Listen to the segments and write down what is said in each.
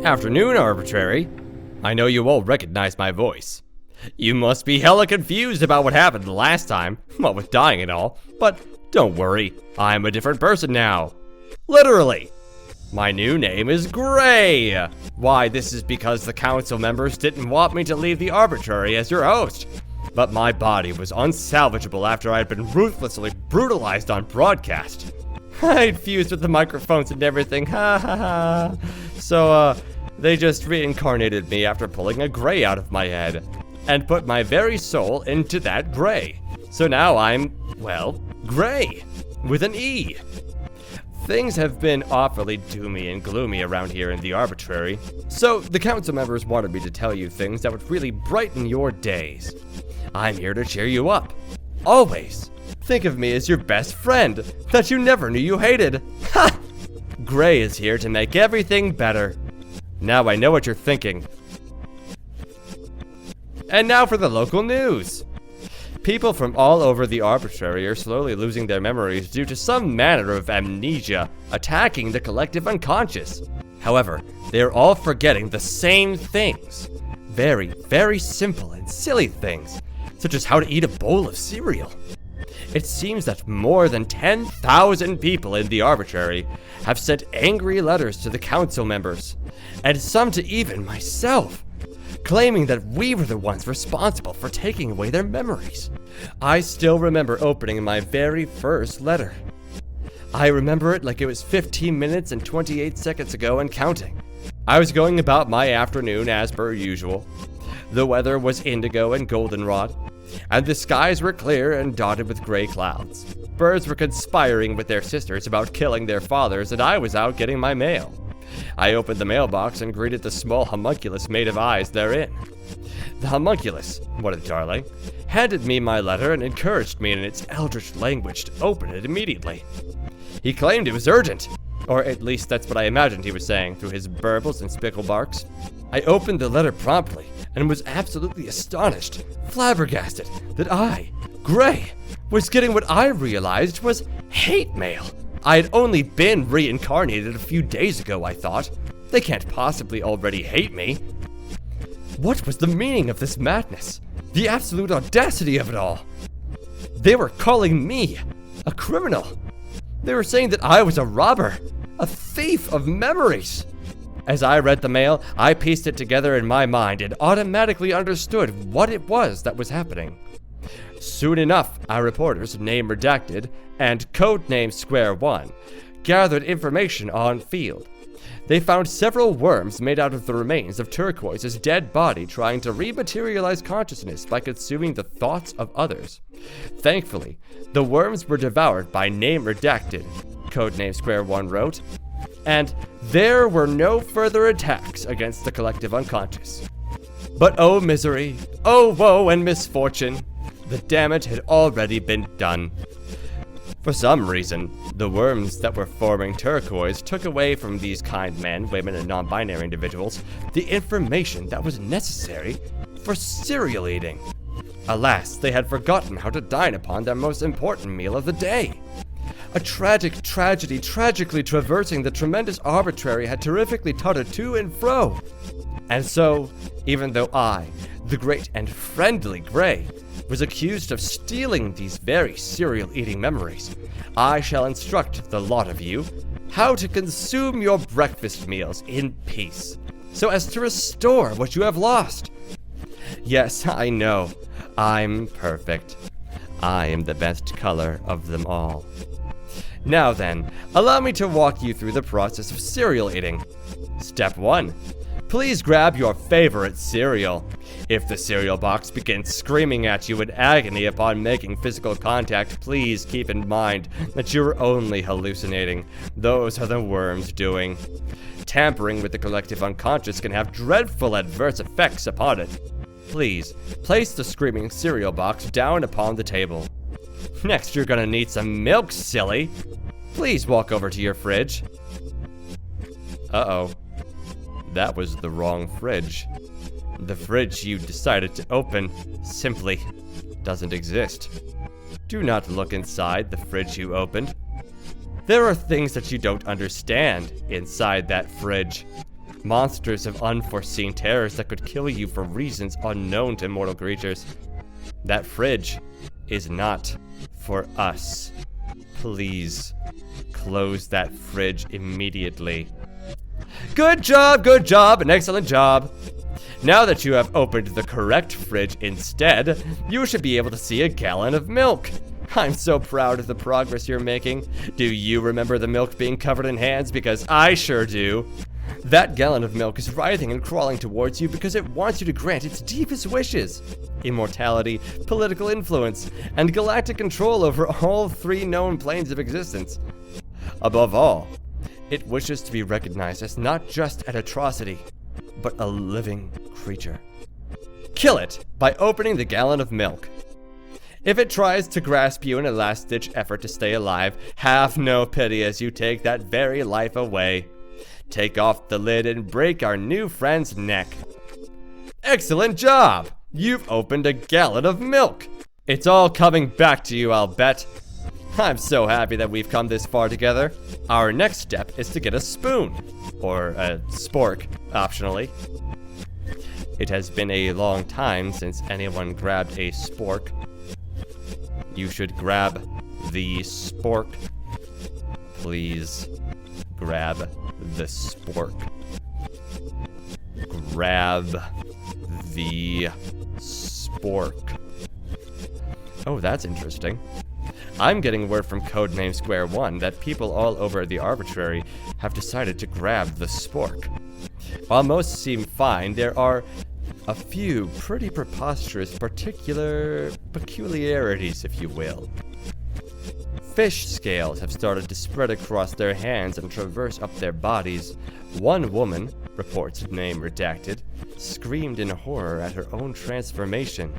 Afternoon, Arbitrary. I know you all recognize my voice. You must be hella confused about what happened the last time, what with dying and all, but don't worry, I'm a different person now. Literally. My new name is Gray. Why, this is because the council members didn't want me to leave the Arbitrary as your host. But my body was unsalvageable after I had been ruthlessly brutalized on broadcast. I'd fused with the microphones and everything, ha ha ha. So, they just reincarnated me after pulling a gray out of my head, and put my very soul into that gray. So now I'm, well, Gray, with an E. Things have been awfully doomy and gloomy around here in the Arbitrary, so the council members wanted me to tell you things that would really brighten your days. I'm here to cheer you up. Always. Think of me as your best friend that you never knew you hated. Ha! Gray is here to make everything better. Now I know what you're thinking. And now for the local news. People from all over the Arbitrary are slowly losing their memories due to some manner of amnesia attacking the collective unconscious. However, they are all forgetting the same things. Very, very simple and silly things, such as how to eat a bowl of cereal. It seems that more than 10,000 people in the Arbitrary have sent angry letters to the council members, and some to even myself, claiming that we were the ones responsible for taking away their memories. I still remember opening my very first letter. I remember it like it was 15 minutes and 28 seconds ago and counting. I was going about my afternoon as per usual. The weather was indigo and goldenrod, and the skies were clear and dotted with gray clouds. Birds were conspiring with their sisters about killing their fathers, and I was out getting my mail. I opened the mailbox and greeted the small homunculus made of eyes therein. The homunculus, what a darling, handed me my letter and encouraged me in its eldritch language to open it immediately. He claimed it was urgent, or at least that's what I imagined he was saying through his burbles and spickle barks. I opened the letter promptly and was absolutely astonished, flabbergasted, that I, Gray, was getting what I realized was hate mail. I had only been reincarnated a few days ago, I thought. They can't possibly already hate me. What was the meaning of this madness? The absolute audacity of it all. They were calling me a criminal. They were saying that I was a robber, a thief of memories. As I read the mail, I pieced it together in my mind and automatically understood what it was that was happening. Soon enough, our reporters, name redacted, and codename Square One, gathered information on field. They found several worms made out of the remains of Turquoise's dead body trying to rematerialize consciousness by consuming the thoughts of others. Thankfully, the worms were devoured by name redacted, codename Square One wrote, and there were no further attacks against the collective unconscious. But oh misery, oh woe and misfortune, the damage had already been done. For some reason, the worms that were forming Turquoise took away from these kind men, women, and non-binary individuals the information that was necessary for cereal eating. Alas, they had forgotten how to dine upon their most important meal of the day. A tragic tragedy tragically traversing the tremendous Arbitrary had terrifically tottered to and fro. And so, even though I, the great and friendly Gray, was accused of stealing these very cereal-eating memories, I shall instruct the lot of you how to consume your breakfast meals in peace, so as to restore what you have lost. Yes, I know, I'm perfect. I am the best color of them all. Now then, allow me to walk you through the process of cereal eating. Step 1. Please grab your favorite cereal. If the cereal box begins screaming at you in agony upon making physical contact, please keep in mind that you're only hallucinating. Those are the worms doing. Tampering with the collective unconscious can have dreadful adverse effects upon it. Please, place the screaming cereal box down upon the table. Next, you're gonna need some milk, silly. Please walk over to your fridge. Uh-oh. That was the wrong fridge. The fridge you decided to open simply doesn't exist. Do not look inside the fridge you opened. There are things that you don't understand inside that fridge. Monsters of unforeseen terrors that could kill you for reasons unknown to mortal creatures. That fridge is not for us. Please, close that fridge immediately. Good job, an excellent job. Now that you have opened the correct fridge instead, you should be able to see a gallon of milk. I'm so proud of the progress you're making. Do you remember the milk being covered in hands? Because I sure do. That gallon of milk is writhing and crawling towards you because it wants you to grant its deepest wishes. Immortality, political influence, and galactic control over all 3 known planes of existence. Above all, it wishes to be recognized as not just an atrocity, but a living creature. Kill it by opening the gallon of milk. If it tries to grasp you in a last-ditch effort to stay alive, have no pity as you take that very life away. Take off the lid and break our new friend's neck. Excellent job! You've opened a gallon of milk. It's all coming back to you, I'll bet. I'm so happy that we've come this far together. Our next step is to get a spoon, or a spork, optionally. It has been a long time since anyone grabbed a spork. You should grab the spork. Please, grab the spork. Grab the spork. Oh, that's interesting. I'm getting word from Codename Square One that people all over the Arbitrary have decided to grab the spork. While most seem fine, there are a few pretty preposterous peculiarities, if you will. Fish scales have started to spread across their hands and traverse up their bodies. One woman, reports name redacted, screamed in horror at her own transformation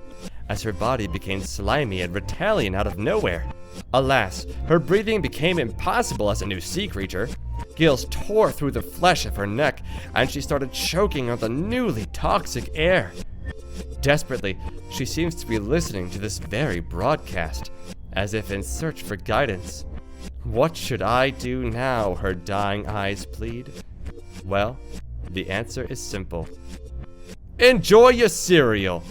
as her body became slimy and reptilian out of nowhere. Alas, her breathing became impossible as a new sea creature. Gills tore through the flesh of her neck, and she started choking on the newly toxic air. Desperately, she seems to be listening to this very broadcast, as if in search for guidance. What should I do now, her dying eyes plead? Well, the answer is simple. Enjoy your cereal!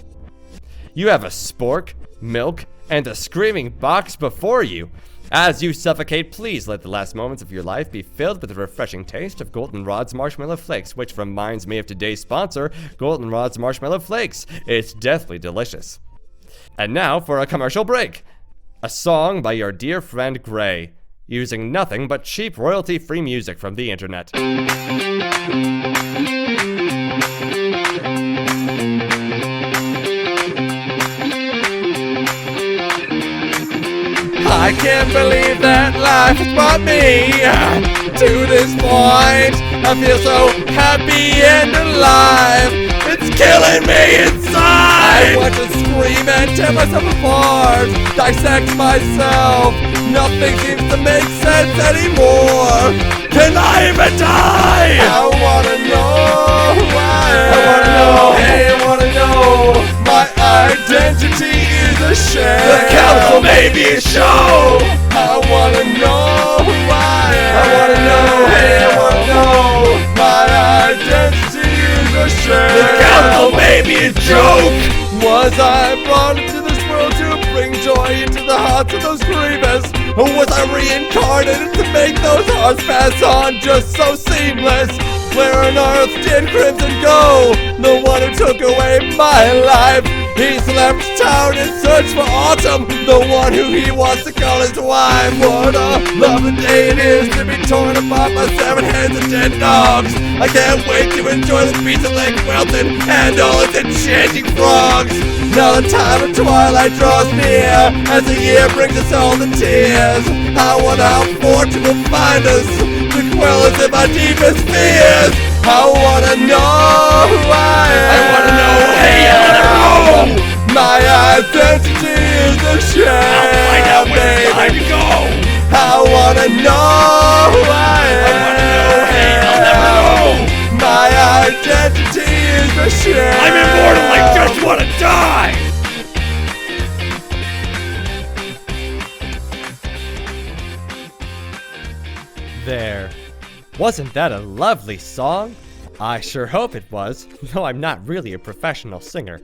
You have a spork, milk, and a screaming box before you. As you suffocate, please let the last moments of your life be filled with the refreshing taste of Goldenrod's Marshmallow Flakes, which reminds me of today's sponsor, Goldenrod's Marshmallow Flakes. It's deathly delicious. And now for a commercial break. A song by your dear friend Gray, using nothing but cheap royalty-free music from the internet. I can't believe that life has brought me to this point. I feel so happy and alive. It's killing me inside. I want to scream and tear myself apart, dissect myself. Nothing seems to make sense anymore. Can I even die? I wanna know why. I wanna know. Hey, I wanna know. My identity is a sham. The council may be a show. I wanna know why. I wanna know. Hey, I wanna know. My identity is a sham. The council may be a joke. Was I brought into this world to bring joy into the hearts of those grievous? Or was I reincarnated to make those hearts pass on just so seamless? Where on earth did Crimson go? The one who took away my life. He's left town in search for autumn, the one who he wants to call his wife. What a lovely day it is to be torn apart by 7 heads of dead dogs. I can't wait to enjoy the pizza Lake Wilton and all its enchanting frogs. Now the time of twilight draws near, as the year brings us all to tears. I wonder how fortune will find us, to quell us in my deepest fears. I wanna know why. I wanna know, hey, I wanna know. My identity is a shame. I'll find out when it's time to go. I wanna know why. I wanna know, hey, I'll never know. My identity is a shame. I'm immortal, I just wanna die. There. Wasn't that a lovely song? I sure hope it was, though I'm not really a professional singer.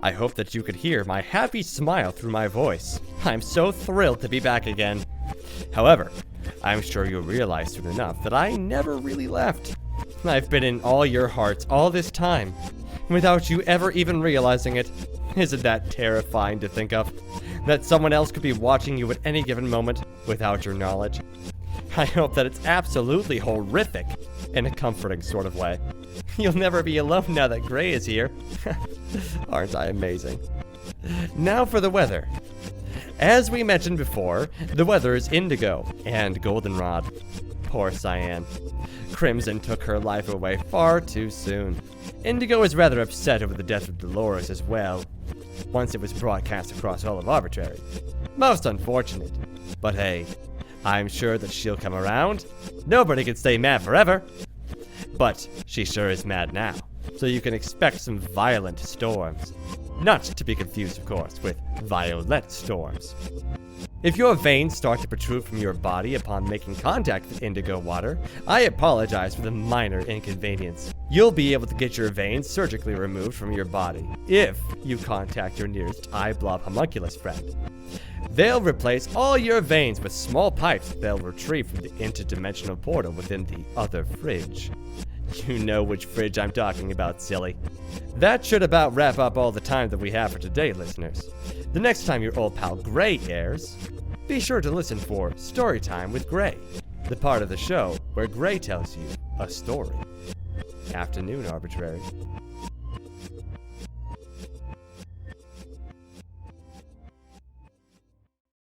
I hope that you could hear my happy smile through my voice. I'm so thrilled to be back again. However, I'm sure you'll realize soon enough that I never really left. I've been in all your hearts all this time, without you ever even realizing it. Isn't that terrifying to think of? That someone else could be watching you at any given moment without your knowledge? I hope that it's absolutely horrific, in a comforting sort of way. You'll never be alone now that Gray is here. Aren't I amazing? Now for the weather. As we mentioned before, the weather is indigo and goldenrod. Poor Cyan. Crimson took her life away far too soon. Indigo is rather upset over the death of Dolores as well, once it was broadcast across all of Arbitrary. Most unfortunate. But hey, I'm sure that she'll come around. Nobody can stay mad forever. But she sure is mad now, so you can expect some violent storms. Not to be confused, of course, with violet storms. If your veins start to protrude from your body upon making contact with indigo water, I apologize for the minor inconvenience. You'll be able to get your veins surgically removed from your body if you contact your nearest eye blob homunculus friend. They'll replace all your veins with small pipes they'll retrieve from the interdimensional portal within the other fridge. You know which fridge I'm talking about, silly. That should about wrap up all the time that we have for today, listeners. The next time your old pal Gray airs, be sure to listen for Storytime with Gray, the part of the show where Gray tells you a story. Afternoon, Arbitrary.